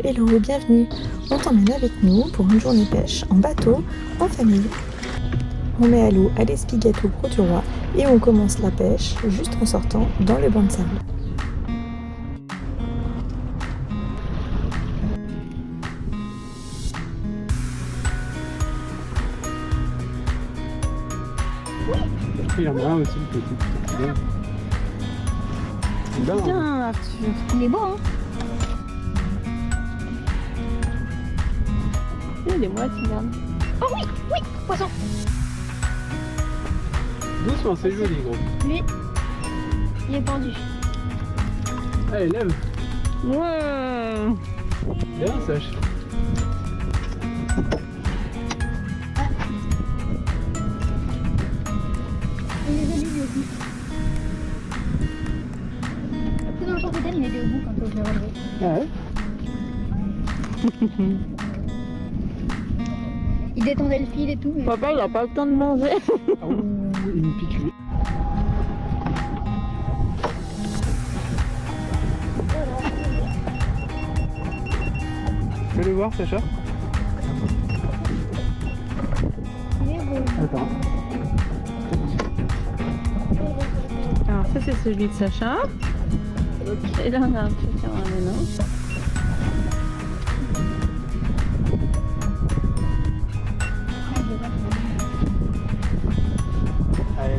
Hello, bienvenue. On t'emmène avec nous pour une journée pêche en bateau, en famille. On met à l'eau à l'Espiguette au Gros du Roi et on commence la pêche juste en sortant dans le banc de sable. Il y en a un aussi, le petit. Bien. Bien. Bien, Arthur. Il est beau, hein? Il est moite, regarde. Oh oui, oui, poisson. Doucement, c'est joli, gros. Lui, il est pendu. Allez, lève. Ouais. Bien, sèche. Il est joli lui aussi. C'est dans le porte-tête, il était au bout quand je l'ai relevé. Ah ouais. Il détendait le fil et tout. Mais... Papa, il a pas le temps de manger. Ah ouh, il me pique lui. Fais-le voir, Sacha. Il est beau. Attends. Alors ça c'est celui de Sacha. Et là on a un petit raménant. Allez,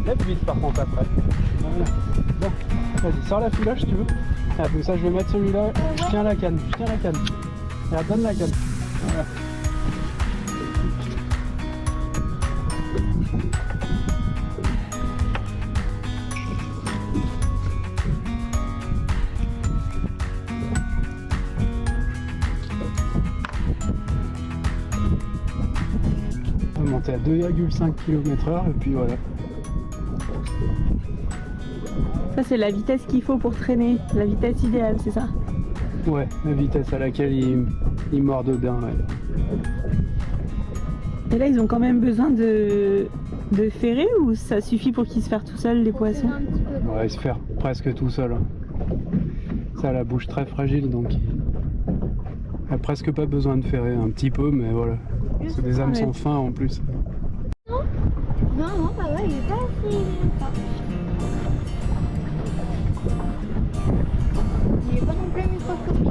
lève vite par contre après. Voilà. Bon, vas-y, sors la filoche si tu veux. Ah, comme ça je vais mettre celui-là. Je tiens la canne, je tiens la canne. Regarde, donne la canne. Voilà. On va monter à 2,5 km/h et puis voilà. Ça c'est la vitesse qu'il faut pour traîner, la vitesse idéale, c'est ça? Ouais, la vitesse à laquelle il mordent bien. Ouais. Et là ils ont quand même besoin de ferrer ou ça suffit pour qu'ils se fassent tout seuls les poissons? Un petit peu. Ouais, il se fait presque tout seul. Hein. Ça a la bouche très fragile donc il a presque pas besoin de ferrer, un petit peu, mais voilà. C'est des hameçons fins en plus. Non, non, ça va, il est pas assez. Il est pas non plus microscopique.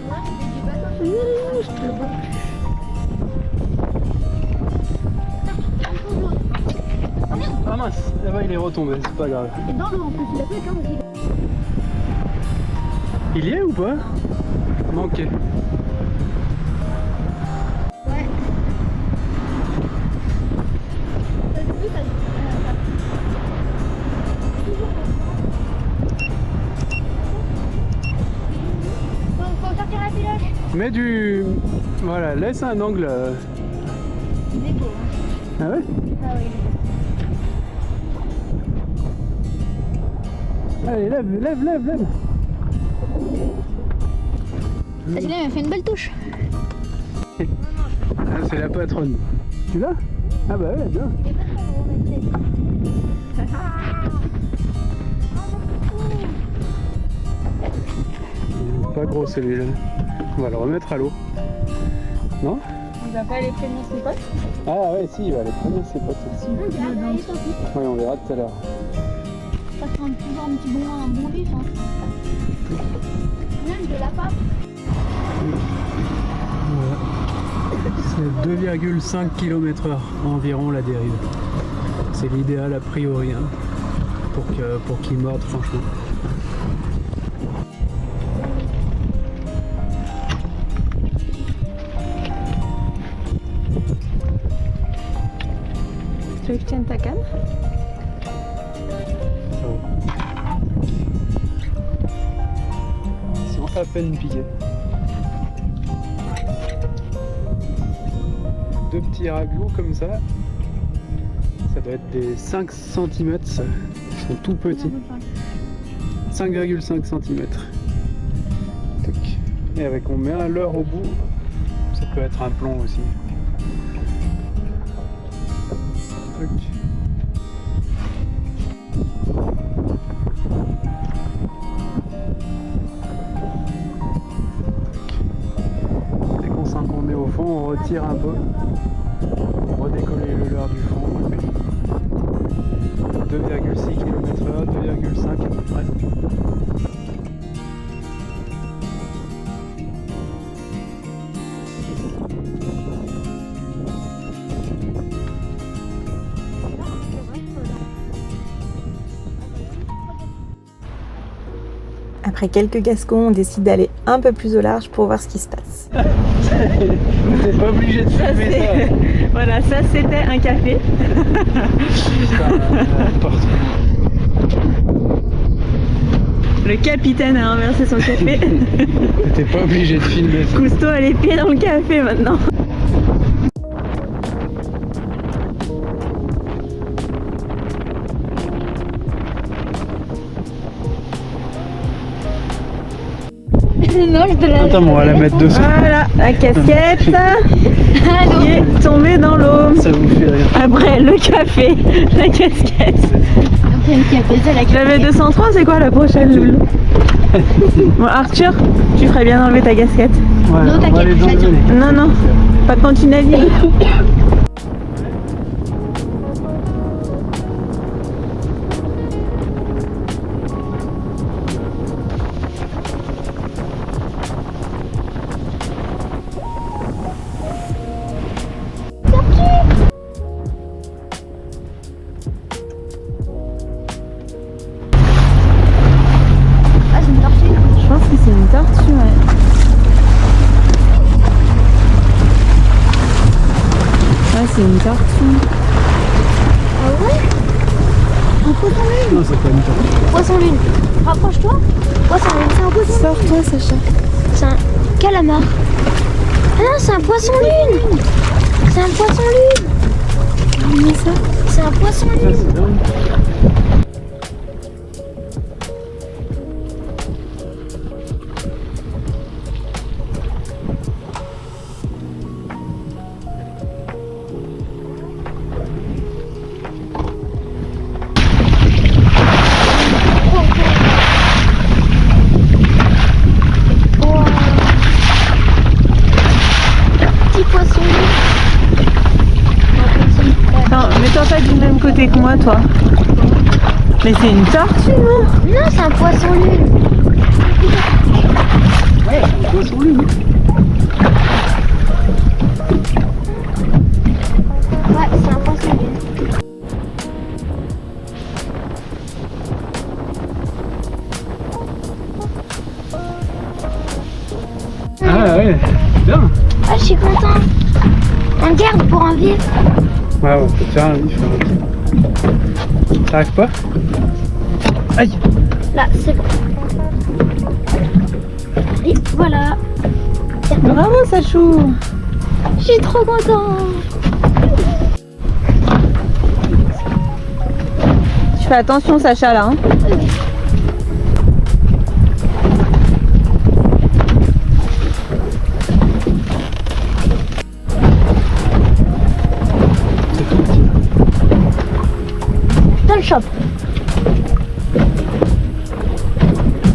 Ouais, c'est du bateau. Ah mince, là-bas il est retombé, c'est pas grave. Et dans l'eau en plus, il a fait comme aussi. Il y est ou pas? Manqué. Ouais. T'as vu, faut sortir la filoche. Mets du... Voilà, laisse un angle. Il est beau, hein. Ah ouais? Ah oui, il est beau. Allez, lève. Ah, celui-là, il m'a fait une belle touche. Ah, c'est la patronne. Tu l'as? Ah bah ouais, bien. Il est pas très gros, mais c'est... Pas gros celui-là. On va le remettre à l'eau. Non? Il va pas aller prévenir ses potes? Ah ouais, si, il va aller prendre ses potes aussi. Ouais, on verra tout à l'heure. Ça fait toujours un petit bon vif, hein. Même de la pape. C'est 2,5 km/h environ la dérive. C'est l'idéal a priori hein, pour qu'il morde franchement. Tu veux que je tienne ta canne? Ils sont à peine piqués. Deux petits ragots comme ça. Ça doit être des 5 cm. Ils sont tout petits. 5,5 cm. Et avec on met un leurre au bout. Ça peut être un plomb aussi. étire un peu. Redécoller le leurre du fond. Et puis 2,6 km/h, 2,5 à peu près. Après quelques gascons, on décide d'aller un peu plus au large pour voir ce qui se passe. T'es pas obligé de filmer ça. Voilà, ça c'était un café. Le capitaine a inversé son café. T'es pas obligé de filmer ça. Cousteau a les pieds dans le café maintenant. Non, je te la. Attends, on va la mettre dessous. Voilà, la casquette qui est tombée dans l'eau. Ça vous fait rire. Après le café, la casquette. Après le café, c'est la J'avais 203, c'est quoi la prochaine, Loulou? Bon, Arthur, tu ferais bien d'enlever ta casquette. Ouais, Non, on va t'inquiète, les enlever. j'attends. Non, non, pas quand tu navigues. Ah, c'est une tortue. Je pense que c'est une tortue, ouais. Ouais, c'est une tortue. Ah ouais? Un poisson lune. Non, c'est pas une tortue. Poisson lune. Rapproche-toi. Poisson lune, c'est un poisson lune. Sors-toi, Sacha. C'est un calamar. Ah non, c'est un poisson lune. C'est un poisson lune. Mais ça. C'est un poisson Ça, lune. c'est dingue. Wow. Petit poisson lune. Non, mets-toi pas du même côté que moi, toi. Mais c'est une tortue, non? Non, c'est un poisson lune. Ouais, c'est un poisson lune. Ouais, c'est un poisson lune. Ah ouais, bien. Ah, je suis content. On garde pour un vif. Ouais, on peut faire un vif. Ça arrive pas? Aïe! Là, c'est bon. Et voilà. Bravo, Sachou. Je suis trop content. Tu fais attention, Sacha, là. Hein. C'est tout petit. Dans le shop.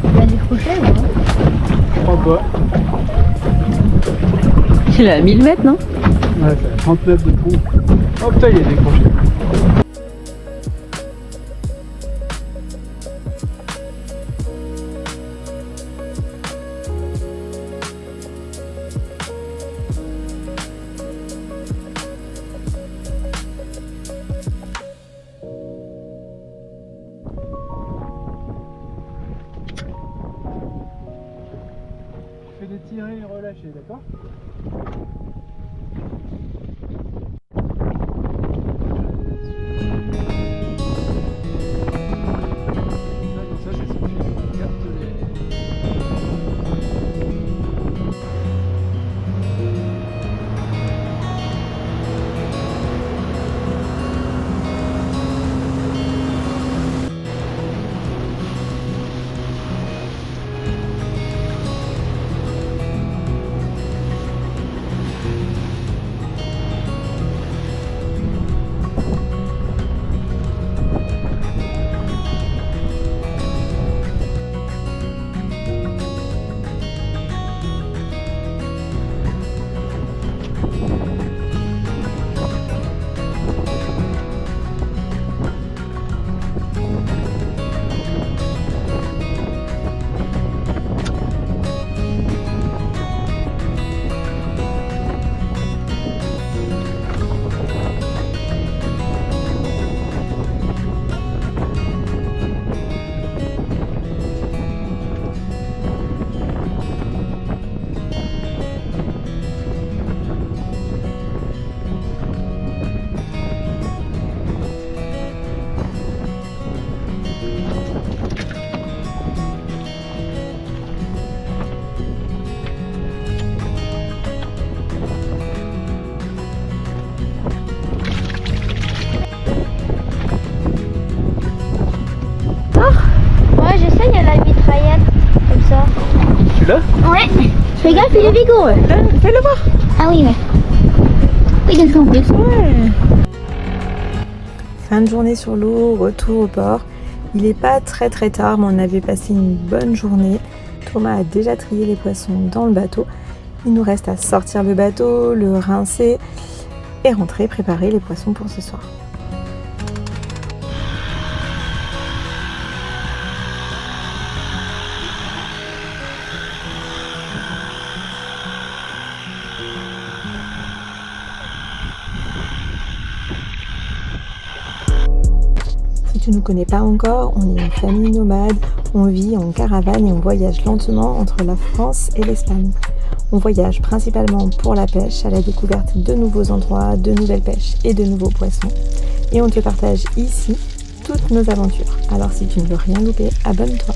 Il va décrocher, là. Je crois pas. Il est à 1000 mètres, non? Ouais, ça fait 30 mètres de pont. Oh putain, il est décroché. Je fais des tirés et relâcher, d'accord? Ça, c'est son fil. Capte les... celui-là? Ouais. Fais gaffe, il est vigoureux. Fais-le voir. Ah oui, ouais. Oui, il est en plus. Ouais. Fin de journée sur l'eau, retour au port. Il n'est pas très tard, mais on avait passé une bonne journée. Thomas a déjà trié les poissons dans le bateau. Il nous reste à sortir le bateau, le rincer et rentrer préparer les poissons pour ce soir. Si tu ne nous connais pas encore, on est une famille nomade, on vit en caravane et on voyage lentement entre la France et l'Espagne. On voyage principalement pour la pêche, à la découverte de nouveaux endroits, de nouvelles pêches et de nouveaux poissons. Et on te partage ici toutes nos aventures. Alors si tu ne veux rien louper, abonne-toi.